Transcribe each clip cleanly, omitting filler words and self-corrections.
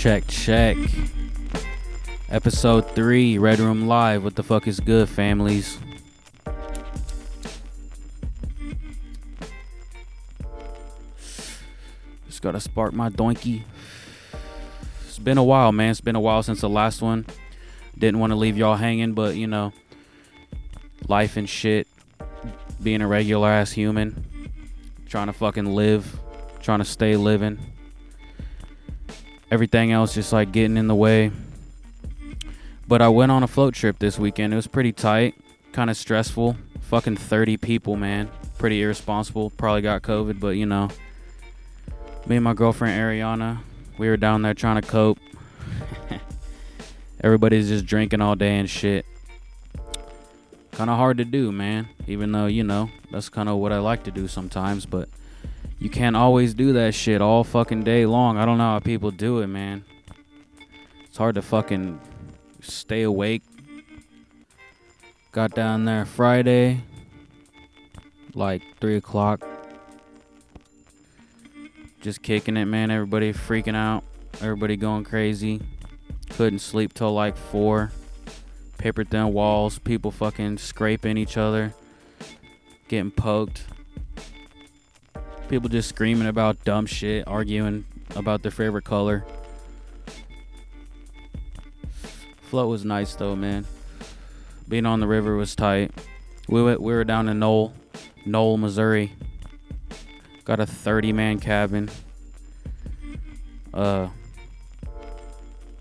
Check. Episode 3, Red Room Live. What the fuck is good, families? Just gotta spark my doinky. It's been a while, man. It's been a while since the last one. Didn't want to leave y'all hanging, but you know, life and shit. Being a regular ass human. Trying to fucking live. Trying to stay living. Everything else just like getting in the way. But I went on a float trip this weekend. It was pretty tight. Kind of stressful. Fucking 30 people, man. Pretty irresponsible. Probably got COVID, but you know. Me and my girlfriend Ariana, we were down there trying to cope. Everybody's just drinking all day and shit. Kind of hard to do, man. Even though, you know, that's kind of what I like to do sometimes. But you can't always do that shit all fucking day long. I don't know how people do it, man. It's hard to fucking stay awake. Got down there Friday, like 3 o'clock. Just kicking it, man. Everybody freaking out. Everybody going crazy. Couldn't sleep till like 4. Paper thin walls. People fucking scraping each other. Getting poked. People just screaming about dumb shit. Arguing about their favorite color. Float was nice though, man. Being on the river was tight. We were down in Knoll, Missouri. Got a 30-man cabin. But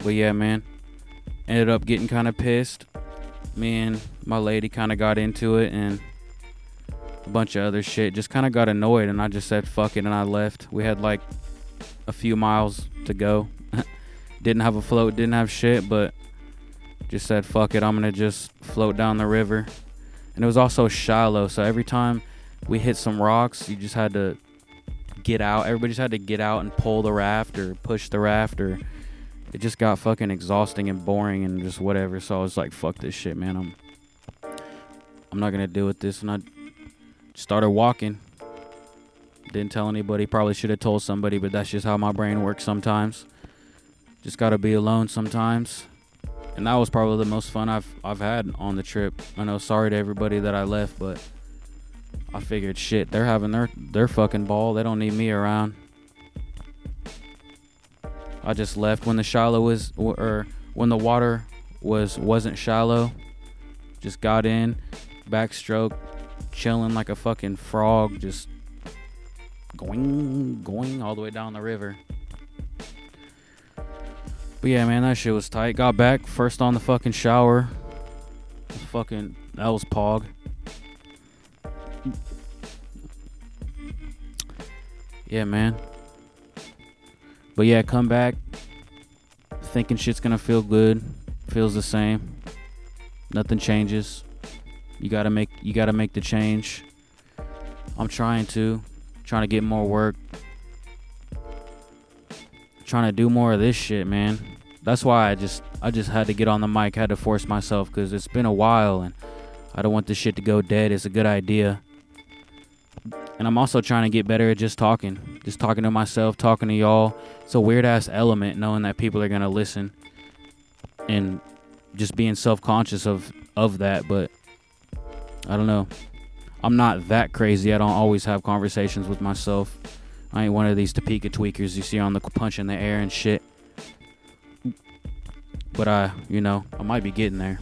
yeah, man. Ended up getting kind of pissed. Me and my lady kind of got into it and a bunch of other shit. Just kind of got annoyed and I just said fuck it and I left. We had like a few miles to go. Didn't have a float, didn't have shit, but just said fuck it, I'm gonna just float down the river. And it was also shallow, so every time we hit some rocks, you just had to get out. Everybody just had to get out and pull the raft or push the raft, or it just got fucking exhausting and boring and just whatever. So I was like, fuck this shit, man. I'm not gonna deal with this. And I started walking. Didn't tell anybody. Probably should have told somebody, but that's just how my brain works sometimes. Just gotta be alone sometimes. And that was probably the most fun I've had on the trip. I know, sorry to everybody that I left, but I figured shit, they're having their fucking ball. They don't need me around. I just left when the shallow was, or when the water wasn't shallow. Just got in, backstroke, chilling like a fucking frog, just going all the way down the river. But yeah, man, that shit was tight. Got back first on the fucking shower. That was pog. Yeah, man. But yeah, come back thinking shit's gonna feel good. Feels the same. Nothing changes. You gotta make the change. I'm trying to get more work. Trying to do more of this shit, man. That's why I just had to get on the mic. Had to force myself because it's been a while and I don't want this shit to go dead. It's a good idea. And I'm also trying to get better at just talking to myself, talking to y'all. It's a weird ass element knowing that people are gonna listen and just being self-conscious of that. But I don't know. I'm not that crazy. I don't always have conversations with myself. I ain't one of these Topeka tweakers you see on the punch in the air and shit. But I might be getting there.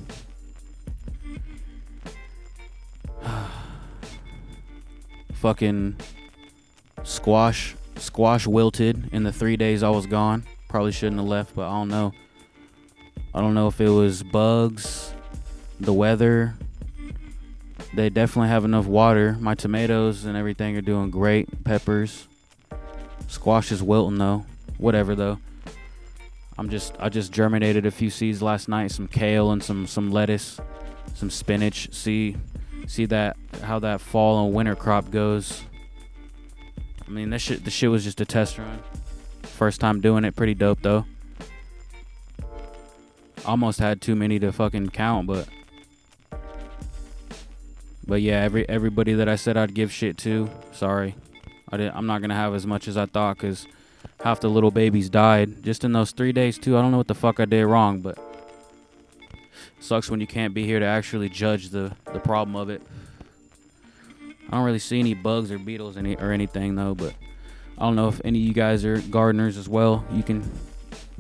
Fucking squash wilted in the 3 days I was gone. Probably shouldn't have left, but I don't know. I don't know if it was bugs, the weather. They definitely have enough water. My tomatoes and everything are doing great. Peppers. Squash is wilting though. Whatever though. I just germinated a few seeds last night. Some kale and some lettuce, some spinach. See that how that fall and winter crop goes. I mean, the shit was just a test run. First time doing it, pretty dope though. Almost had too many to fucking count, but yeah, everybody that I said I'd give shit to, sorry. I'm not gonna have as much as I thought, because half the little babies died just in those 3 days too. I don't know what the fuck I did wrong, but sucks when you can't be here to actually judge the problem of it. I don't really see any bugs or beetles or anything though, but I don't know if any of you guys are gardeners as well. You can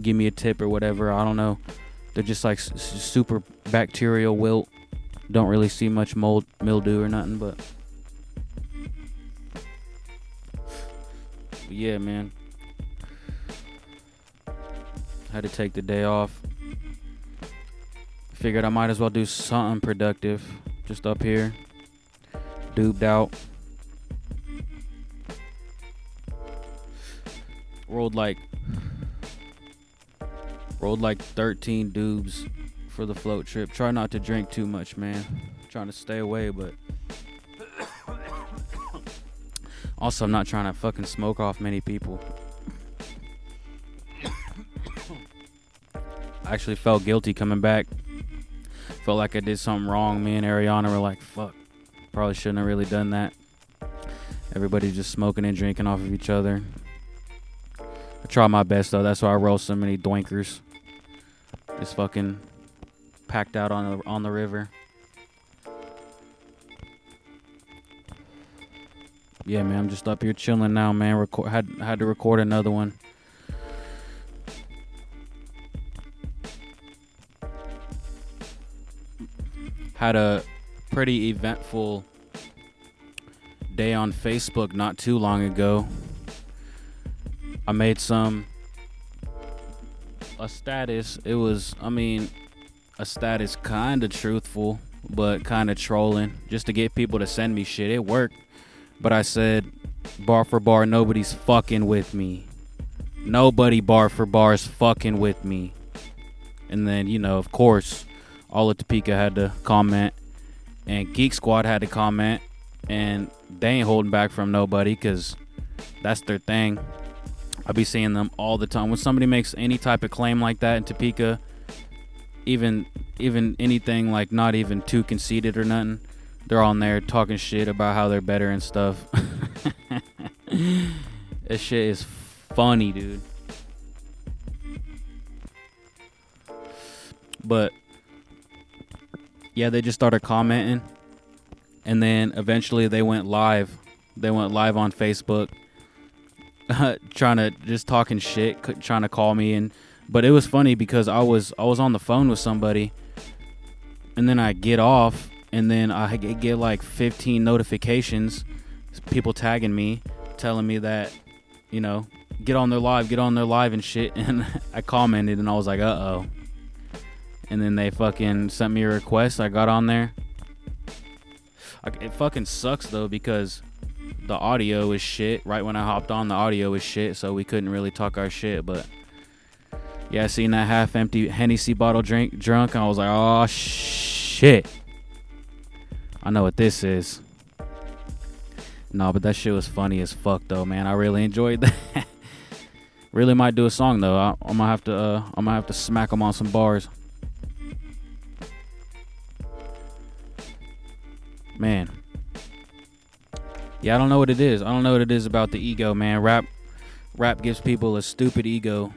give me a tip or whatever. I don't know. They're just like super bacterial wilt. Don't really see much mildew or nothing, but yeah, man. Had to take the day off. Figured I might as well do something productive. Just up here, dubed out. Rolled like 13 dubs for the float trip. Try not to drink too much, man. Trying to stay away, but also I'm not trying to fucking smoke off many people. I actually felt guilty coming back. Felt like I did something wrong. Me and Ariana were like, fuck, probably shouldn't have really done that. Everybody's just smoking and drinking off of each other. I try my best though. That's why I roll so many doinkers. Just fucking packed out on the river. Yeah, man, I'm just up here chilling now, man. Had to record another one. Had a pretty eventful day on Facebook not too long ago. I made a status. It was, a status kind of truthful, but kind of trolling, just to get people to send me shit. It worked, but I said, bar for bar, nobody's fucking with me. Nobody bar for bar is fucking with me. And then, of course, all of Topeka had to comment, and Geek Squad had to comment, and they ain't holding back from nobody, because that's their thing. I be seeing them all the time. When somebody makes any type of claim like that in Topeka, even anything like not even too conceited or nothing, they're on there talking shit about how they're better and stuff. This shit is funny, dude. But yeah, they just started commenting, and then eventually they went live. They went live on Facebook, trying to just talking shit, trying to call me. But it was funny because I was on the phone with somebody, and then I get off, and then I get like 15 notifications, people tagging me, telling me that, get on their live and shit. And I commented, and I was like, uh-oh. And then they fucking sent me a request. I got on there. It fucking sucks though, because the audio is shit. Right when I hopped on, the audio is shit, so we couldn't really talk our shit. But yeah, I seen that half-empty Hennessy bottle drunk, and I was like, oh shit, I know what this is. No, but that shit was funny as fuck though, man. I really enjoyed that. Really might do a song though. I'm gonna have to smack them on some bars. Man. Yeah, I don't know what it is. I don't know what it is about the ego, man. Rap gives people a stupid ego.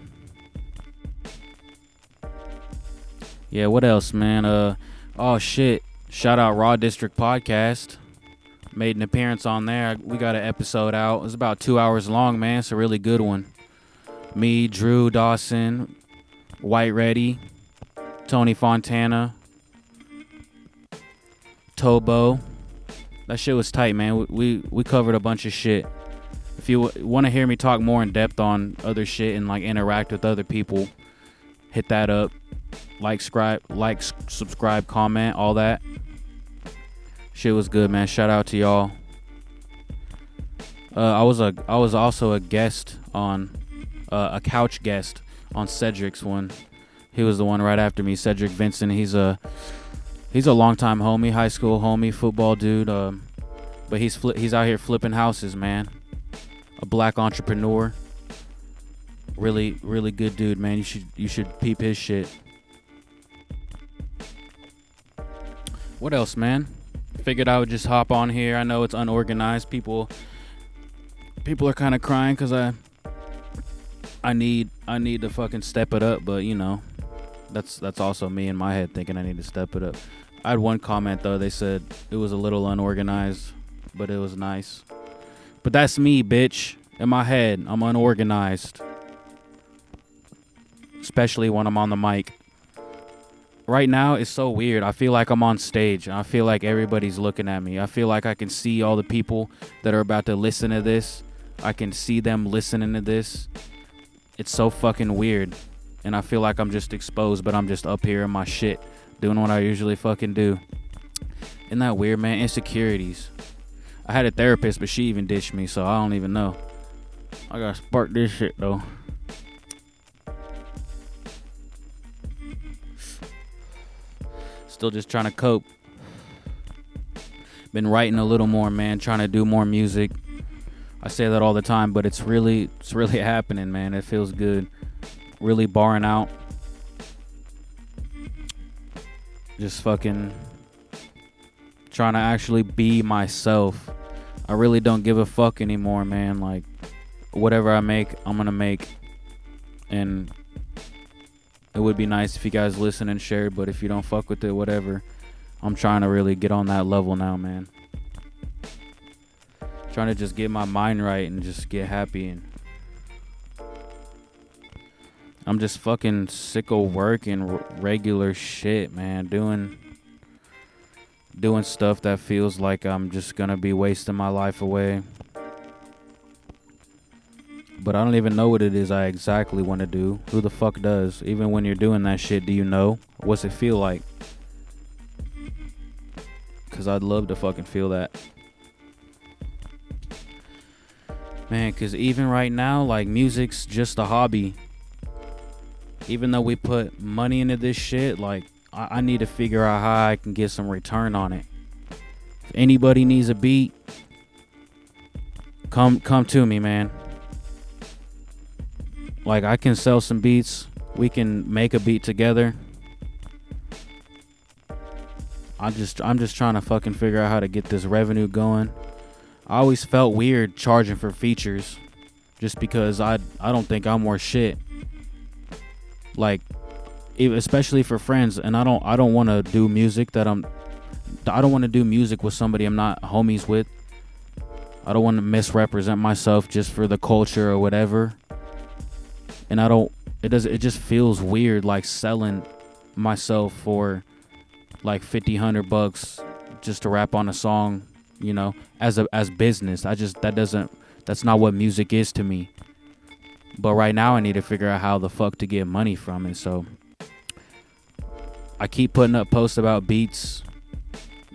Yeah, what else, man? Oh shit. Shout out Raw District Podcast. Made an appearance on there. We got an episode out. It was about 2 hours long, man. It's a really good one. Me, Drew Dawson, White Reddy, Tony Fontana, Tobo. That shit was tight, man. We covered a bunch of shit. If you want to hear me talk more in depth on other shit and like interact with other people, hit that up. Like, subscribe, comment, all that. Shit was good, man. Shout out to y'all. I was also a guest on a couch guest on Cedric's one. He was the one right after me, Cedric Vincent. He's a longtime homie, high school homie, football dude. But he's out here flipping houses, man. A black entrepreneur. Really, really good dude, man. You should peep his shit. What else, man? Figured I would just hop on here. I know it's unorganized. People are kind of crying because I need to fucking step it up, but that's also me in my head thinking I need to step it up. I had one comment though, they said it was a little unorganized, but it was nice. But that's me, bitch. In my head, I'm unorganized. Especially when I'm on the mic. Right now, it's so weird. I feel like I'm on stage. I feel like everybody's looking at me. I feel like I can see all the people that are about to listen to this. I can see them listening to this. It's so fucking weird. And I feel like I'm just exposed, but I'm just up here in my shit, doing what I usually fucking do. Isn't that weird, man? Insecurities. I had a therapist, but she even ditched me, so I don't even know. I gotta spark this shit, though. Still just trying to cope. Been writing a little more, man. Trying to do more music. I say that all the time, but it's really happening, man. It feels good. Really barring out. Just fucking trying to actually be myself. I really don't give a fuck anymore, man. Like, whatever I make, I'm gonna make. And it would be nice if you guys listen and share, but if you don't fuck with it, whatever. I'm trying to really get on that level now, man. Trying to just get my mind right and just get happy. And I'm just fucking sick of work and regular shit, man. Doing stuff that feels like I'm just gonna be wasting my life away. But I don't even know what it is I exactly want to do. Who the fuck does? Even when you're doing that shit, do you know? What's it feel like? Because I'd love to fucking feel that. Man, because even right now, like, music's just a hobby. Even though we put money into this shit, like, I need to figure out how I can get some return on it. If anybody needs a beat, come to me, man. Like, I can sell some beats. We can make a beat together. I'm just trying to fucking figure out how to get this revenue going. I always felt weird charging for features, just because I don't think I'm worth shit. Like, especially for friends, and I don't want to do music I don't want to do music with somebody I'm not homies with. I don't want to misrepresent myself just for the culture or whatever. And it just feels weird, like, selling myself for like $50-100 just to rap on a song, as business. That's not what music is to me. But right now I need to figure out how the fuck to get money from it. So I keep putting up posts about beats.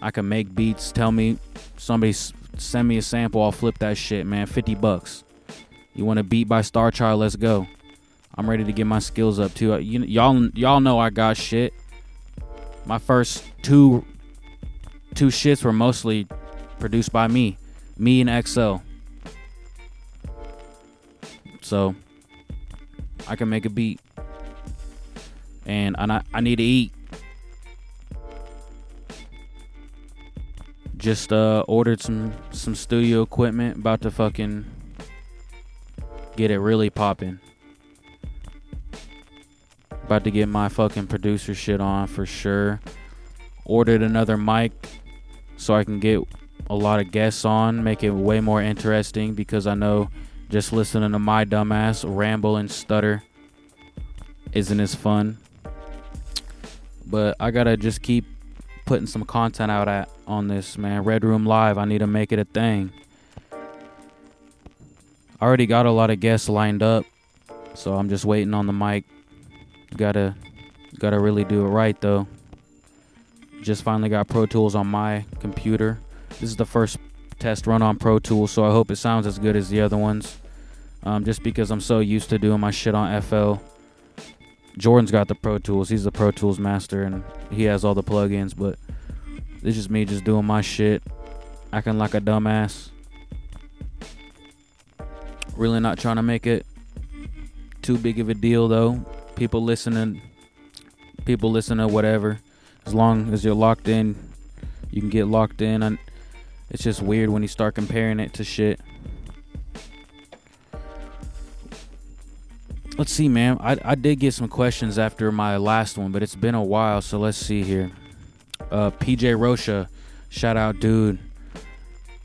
I can make beats. Tell me, somebody send me a sample, I'll flip that shit, man. $50. You want a beat by Star Child? Let's go. I'm ready to get my skills up too. Y'all know I got shit. My first two shits were mostly produced by me and XL. So I can make a beat, and I need to eat. Just ordered some studio equipment. About to fucking get it really popping. About to get my fucking producer shit on for sure. Ordered another mic so I can get a lot of guests on, make it way more interesting, because I know just listening to my dumbass ramble and stutter isn't as fun. But I gotta just keep putting some content out on this, man. Red Room Live, I need to make it a thing. I already got a lot of guests lined up, so I'm just waiting on the mic. Gotta really do it right, though. Just finally got Pro Tools on my computer. This is the first test run on Pro Tools, so I hope it sounds as good as the other ones. Just because I'm so used to doing my shit on FL. Jordan's got the Pro Tools. He's the Pro Tools master, and he has all the plugins, but it's just me just doing my shit, acting like a dumbass. Really not trying to make it too big of a deal, though. People listening, whatever. As long as you're locked in, you can get locked in. And it's just weird when you start comparing it to shit. let's see, man. I did get some questions after my last one, but it's been a while, so let's see here. PJ Rocha, shout out, dude.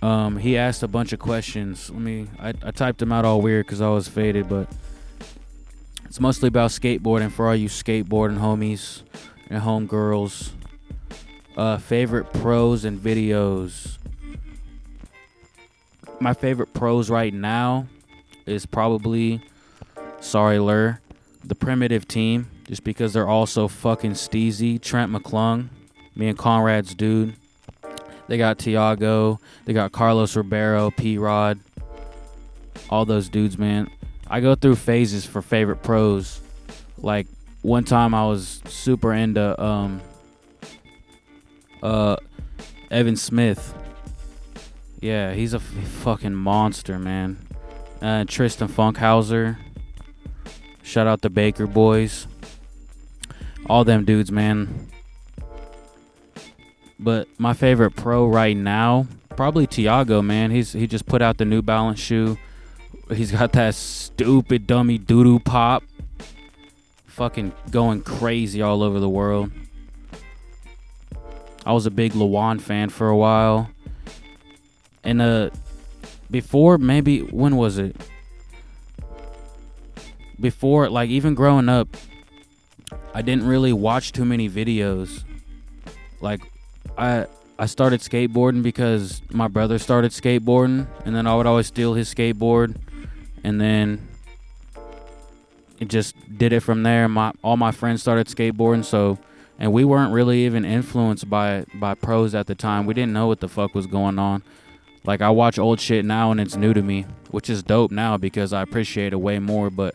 He asked a bunch of questions. I typed them out all weird because I was faded, but it's mostly about skateboarding for all you skateboarding homies and homegirls. Favorite pros and videos. My favorite pros right now is probably, sorry Lur, the Primitive Team, just because they're all so fucking steezy. Trent McClung, me and Conrad's dude. They got Tiago, they got Carlos Ribeiro, P-Rod, all those dudes, man. I go through phases for favorite pros. Like, one time I was super into Evan Smith. Yeah, he's a fucking monster, man. Tristan Funkhauser. Shout out the Baker boys. All them dudes, man. But my favorite pro right now, probably Tiago, man. He just put out the New Balance shoe. He's got that stupid dummy doo-doo pop. Fucking going crazy all over the world. I was a big Lawan fan for a while. And before, maybe, when was it? Before, like, even growing up, I didn't really watch too many videos. Like, I started skateboarding because my brother started skateboarding, and then I would always steal his skateboard, and then it just did it from there. All my friends started skateboarding, so, and we weren't really even influenced by pros at the time. We didn't know what the fuck was going on. Like, I watch old shit now and it's new to me, which is dope now because I appreciate it way more, but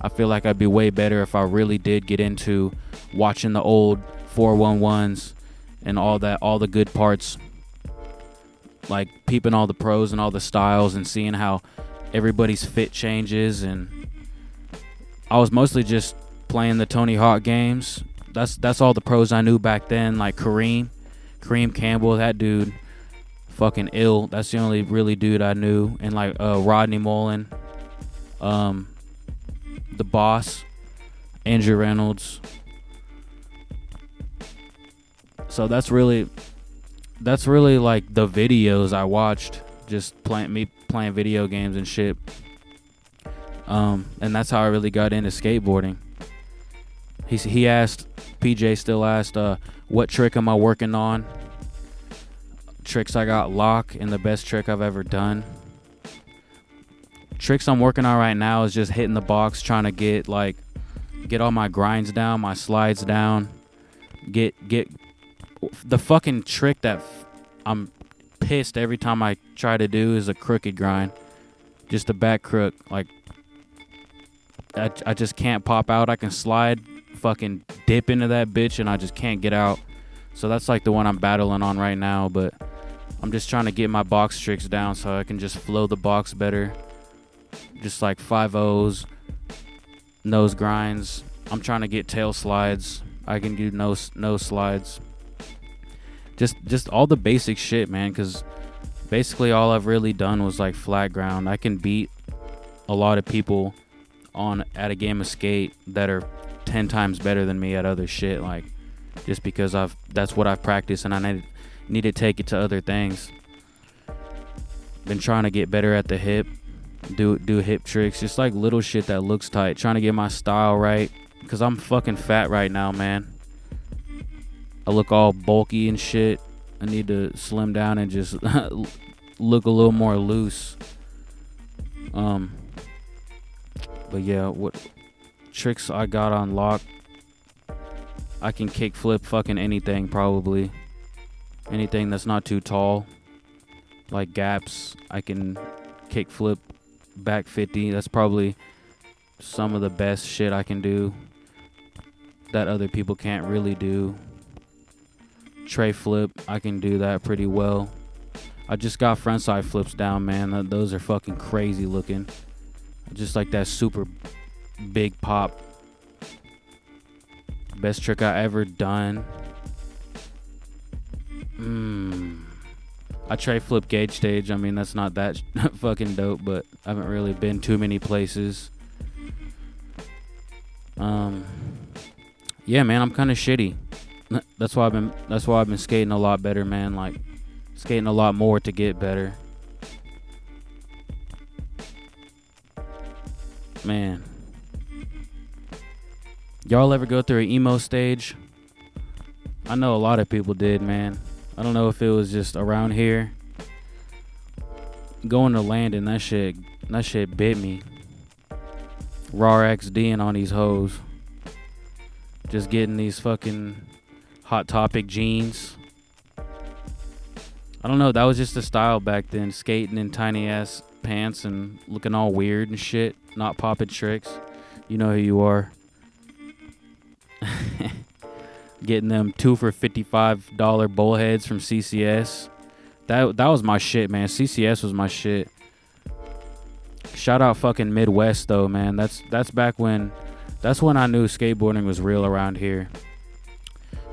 I feel like I'd be way better if I really did get into watching the old 411s and all the good parts, like peeping all the pros and all the styles and seeing how everybody's fit changes. And I was mostly just playing the Tony Hawk games. That's all the pros I knew back then, like Kareem Campbell, that dude, fucking ill. That's the only really dude I knew. And like Rodney Mullen, the Boss, Andrew Reynolds. So that's really like the videos I watched, just playing video games and shit. And that's how I really got into skateboarding. PJ still asked, what trick am I working on? Tricks I got locked, and the best trick I've ever done. Tricks I'm working on right now is just hitting the box, trying to get all my grinds down, my slides down, get the fucking trick that I'm pissed every time I try to do is a crooked grind. Just a back crook. Like, I just can't pop out. I can slide, fucking dip into that bitch, and I just can't get out. So that's like the one I'm battling on right now, but I'm just trying to get my box tricks down so I can just flow the box better. Just like 5-0s, nose grinds. I'm trying to get tail slides. I can do nose slides. Just all the basic shit, man, because basically all I've really done was like flat ground. I can beat a lot of people at a game of skate that are 10 times better than me at other shit, like, just because that's what I've practiced, and I need to take it to other things. Been trying to get better at the hip, do hip tricks, just like little shit that looks tight, trying to get my style right, because I'm fucking fat right now, man. I look all bulky and shit. I need to slim down and just look a little more loose. But yeah, what tricks I got on lock? I can kick flip fucking anything, probably. Anything that's not too tall. Like gaps, I can kick flip back 50. That's probably some of the best shit I can do that other people can't really do. Tray flip, I can do that pretty well. I just got frontside flips down, man. Those are fucking crazy looking. Just like that super big pop. Best trick I ever done. I tray flip gauge stage. I mean, that's not that fucking dope, but I haven't really been too many places. Um, yeah, man, I'm kind of shitty. That's why I've been skating a lot better, man. Like skating a lot more to get better. Man, y'all ever go through an emo stage? I know a lot of people did, man. I don't know if it was just around here. Going to Landon, that shit bit me. Raw XDing on these hoes. Just getting these fucking Hot Topic jeans. I don't know, that was just the style back then. Skating in tiny ass pants and looking all weird and shit. Not popping tricks. You know who you are. Getting them 2 for $55 bullheads from CCS. That was my shit, man. CCS was my shit. Shout out fucking Midwest though, man. That's back when. That's when I knew skateboarding was real around here.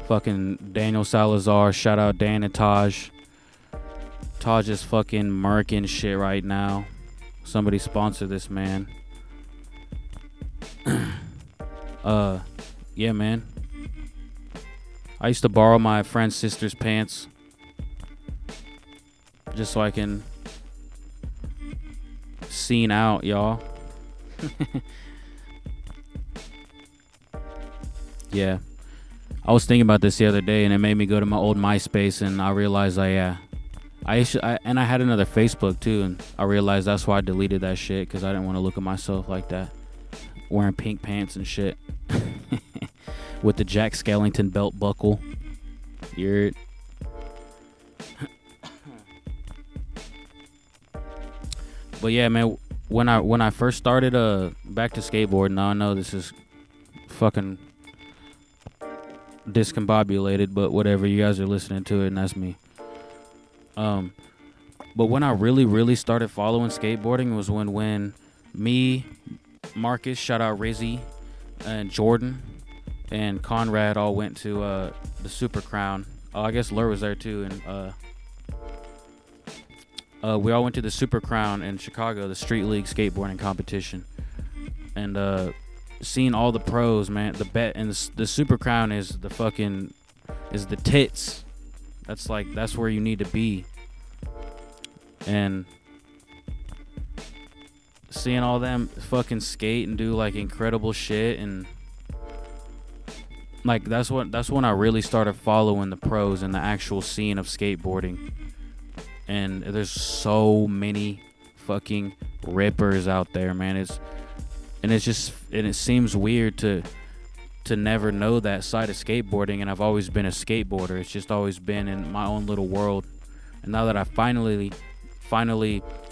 Fucking Daniel Salazar. Shout out Dan and Taj. Taj is fucking murking shit right now. Somebody sponsor this man. Yeah, man. I used to borrow my friend's sister's pants just so I can scene out, y'all. Yeah. I was thinking about this the other day and it made me go to my old MySpace and I realized I had another Facebook too, and I realized that's why I deleted that shit, because I didn't want to look at myself like that. Wearing pink pants and shit. With the Jack Skellington belt buckle. You're... But yeah, man, when I first started back to skateboarding, now I know this is fucking discombobulated, but whatever, you guys are listening to it and that's me. But when I really started following skateboarding was when me, Marcus, shout out Rizzy, and Jordan and Conrad all went to the Super Crown. I guess Lur was there too, and we all went to the Super Crown in Chicago, the Street League skateboarding competition, and seeing all the pros, man. The Super Crown is the tits. That's where you need to be. And seeing all them fucking skate and do like incredible shit, and like that's when I really started following the pros and the actual scene of skateboarding. And there's so many fucking rippers out there, man. It seems weird to never know that side of skateboarding, and I've always been a skateboarder. It's just always been in my own little world. And now that I finally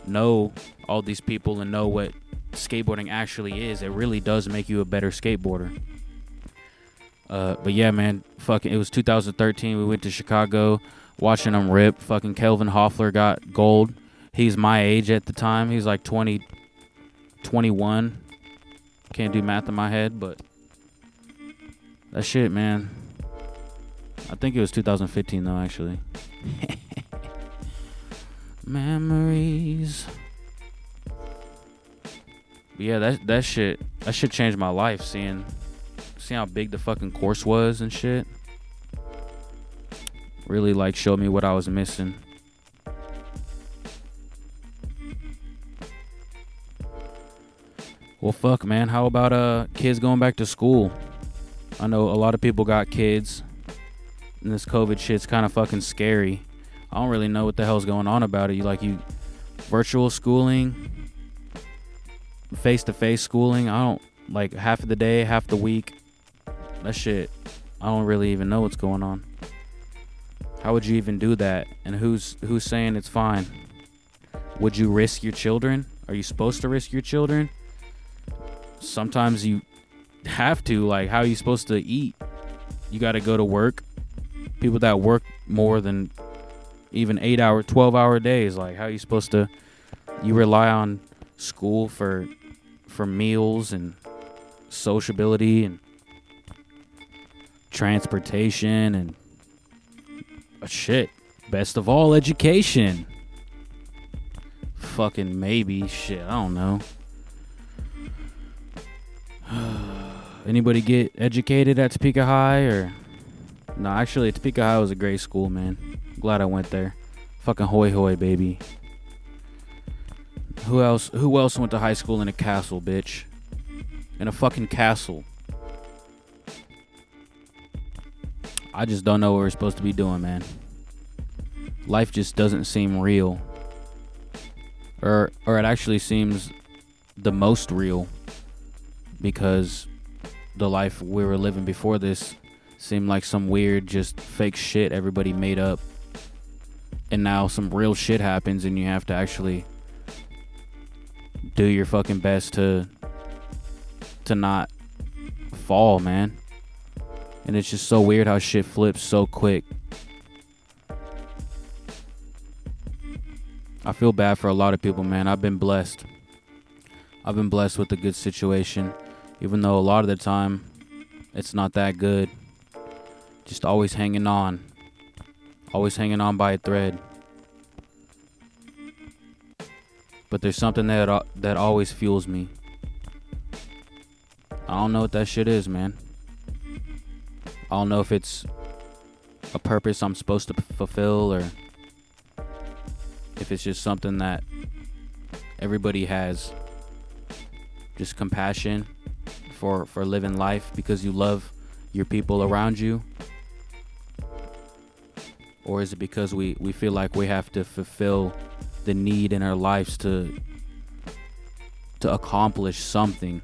know all these people and know what skateboarding actually is, it really does make you a better skateboarder. But yeah, man, fucking, it was 2013. We went to Chicago, watching them rip. Fucking Kelvin Hoffler got gold. He's my age at the time. He's like 20, 21. Can't do math in my head, but that shit, man. I think it was 2015 though, actually. Memories. But yeah, that shit changed my life, seeing how big the fucking course was and shit. Really like showed me what I was missing. Well, fuck, man. How about kids going back to school? I know a lot of people got kids, and this COVID shit's kind of fucking scary. I don't really know what the hell's going on about it. You virtual schooling, face-to-face schooling. I don't like half of the day, half the week. That shit, I don't really even know what's going on. How would you even do that? And who's saying it's fine? Would you risk your children? Are you supposed to risk your children? Sometimes you have to. Like, how are you supposed to eat? You got to go to work. People that work more than even 8-hour, 12-hour days. Like, how are you supposed to? You rely on school for meals and sociability and transportation and shit. Best of all, education. Fucking maybe shit. I don't know. Anybody get educated at Topeka High or? No, actually, Topeka High was a great school, man. Glad I went there. Fucking hoy hoy, baby. Who else went to high school in a castle, bitch? In a fucking castle. I just don't know what we're supposed to be doing, man. Life just doesn't seem real. Or it actually seems the most real, because the life we were living before this seemed like some weird, just fake shit everybody made up. And now some real shit happens and you have to actually do your fucking best to not fall, man. And it's just so weird how shit flips so quick. I feel bad for a lot of people, man. I've been blessed. I've been blessed with a good situation, even though a lot of the time it's not that good. Just always hanging on by a thread. But there's something that always fuels me. I don't know what that shit is, man. I don't know if it's a purpose I'm supposed to fulfill, or if it's just something that everybody has. Just compassion for living life because you love your people around you. Or is it because we feel like we have to fulfill the need in our lives to accomplish something?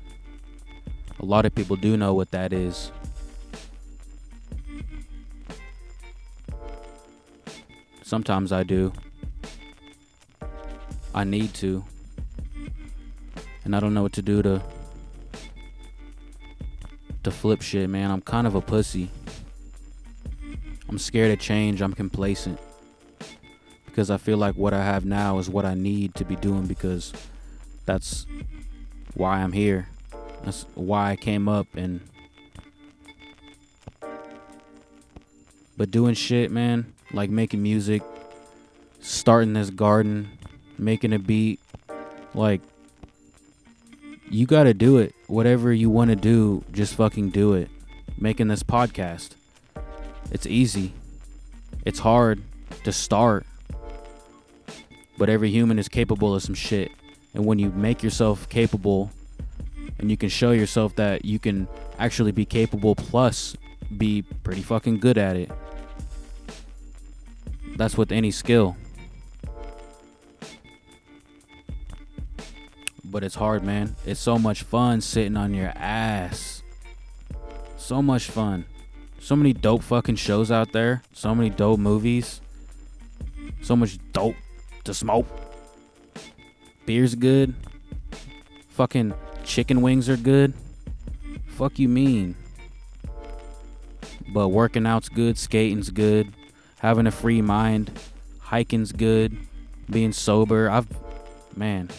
A lot of people do know what that is. Sometimes I do. I need to. And I don't know what to do to flip shit, man. I'm kind of a pussy. I'm scared of change. I'm complacent. Because I feel like what I have now is what I need to be doing, because that's why I'm here. That's why I came up. But doing shit, man, like making music, starting this garden, making a beat, like, you gotta do it. Whatever you want to do, just fucking do it. Making this podcast, it's easy. It's hard to start, but every human is capable of some shit. And when you make yourself capable and you can show yourself that you can actually be capable plus be pretty fucking good at it, that's with any skill. But it's hard, man. It's so much fun sitting on your ass. So much fun. So many dope fucking shows out there. So many dope movies. So much dope to smoke. Beer's good. Fucking chicken wings are good. Fuck you mean? But working out's good. Skating's good. Having a free mind. Hiking's good. Being sober. Man.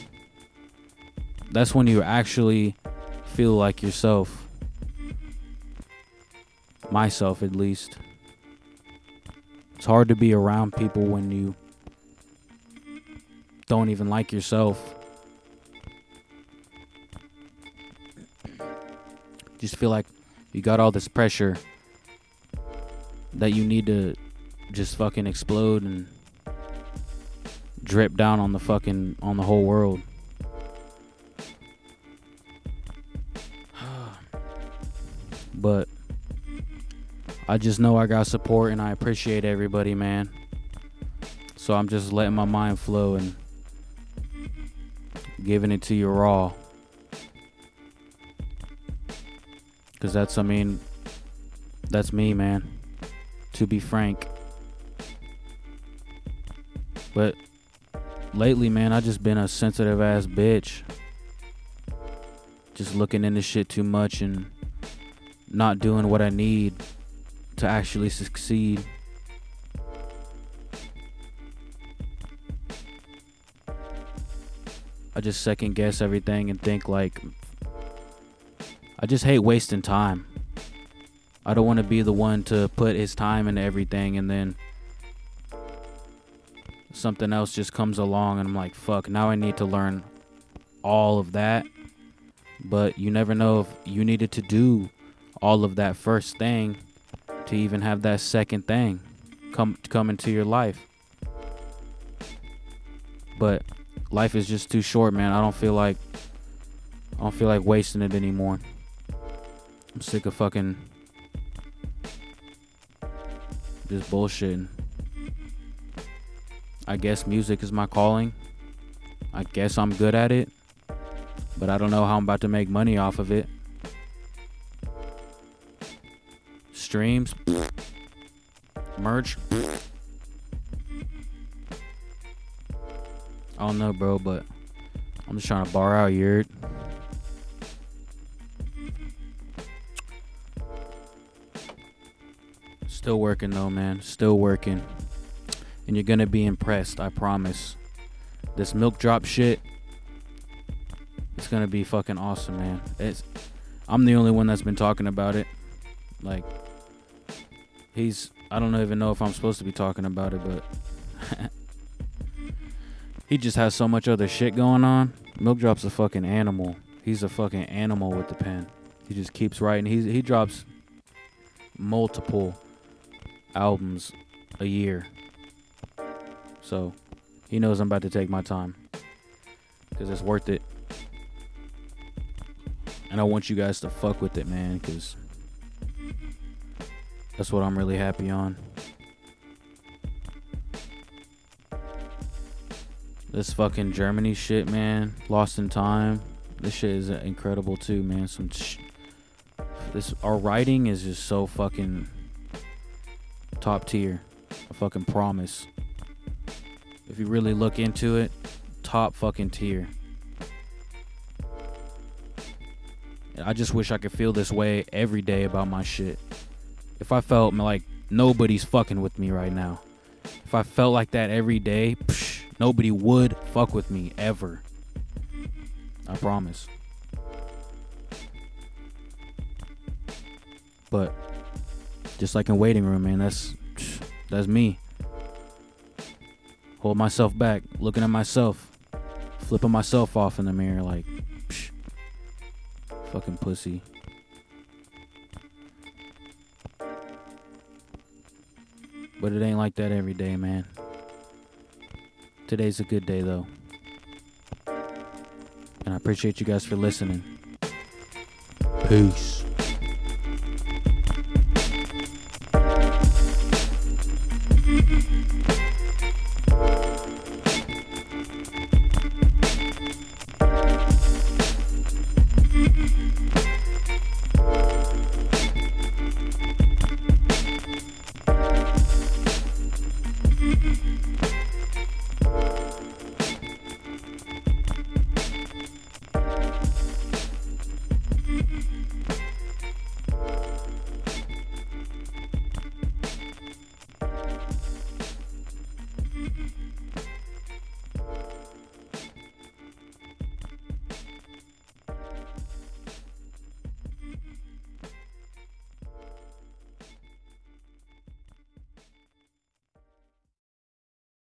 That's when you actually feel like yourself. Myself, at least. It's hard to be around people when you don't even like yourself. Just feel like you got all this pressure that you need to just fucking explode and drip down on the whole world. But I just know I got support and I appreciate everybody, man. So I'm just letting my mind flow and giving it to you raw. Because that's me, man. To be frank. But lately, man, I just been a sensitive ass bitch. Just looking into shit too much and not doing what I need to actually succeed. I just second guess everything and think like, I just hate wasting time. I don't want to be the one to put his time into everything and then something else just comes along and I'm like, fuck, now I need to learn all of that But you never know if you needed to do all of that first thing to even have that second thing come into your life. But life is just too short, man. I don't feel like wasting it anymore. I'm sick of fucking this bullshit. I guess music is my calling. I guess I'm good at it, but I don't know how I'm about to make money off of it. Streams, merch, I don't know, bro, but I'm just trying to bar out, you heard? Still working though, man. Still working. And you're gonna be impressed, I promise. This milk drop shit, it's gonna be fucking awesome, man. I'm the only one that's been talking about it. Like, I don't even know if I'm supposed to be talking about it, but he just has so much other shit going on. Milk Drop's a fucking animal. He's a fucking animal with the pen. He just keeps writing. He drops multiple albums a year. So he knows I'm about to take my time because it's worth it. And I want you guys to fuck with it, man, because that's what I'm really happy on. This fucking Germany shit, man. Lost in Time. This shit is incredible too, man. Our writing is just so fucking top tier. I fucking promise. If you really look into it, top fucking tier. I just wish I could feel this way every day about my shit. If I felt like nobody's fucking with me right now, if I felt like that every day, nobody would fuck with me ever. I promise. But just like in Waiting Room, man, that's me. Hold myself back, looking at myself, flipping myself off in the mirror like, fucking pussy. But it ain't like that every day, man. Today's a good day, though. And I appreciate you guys for listening. Peace.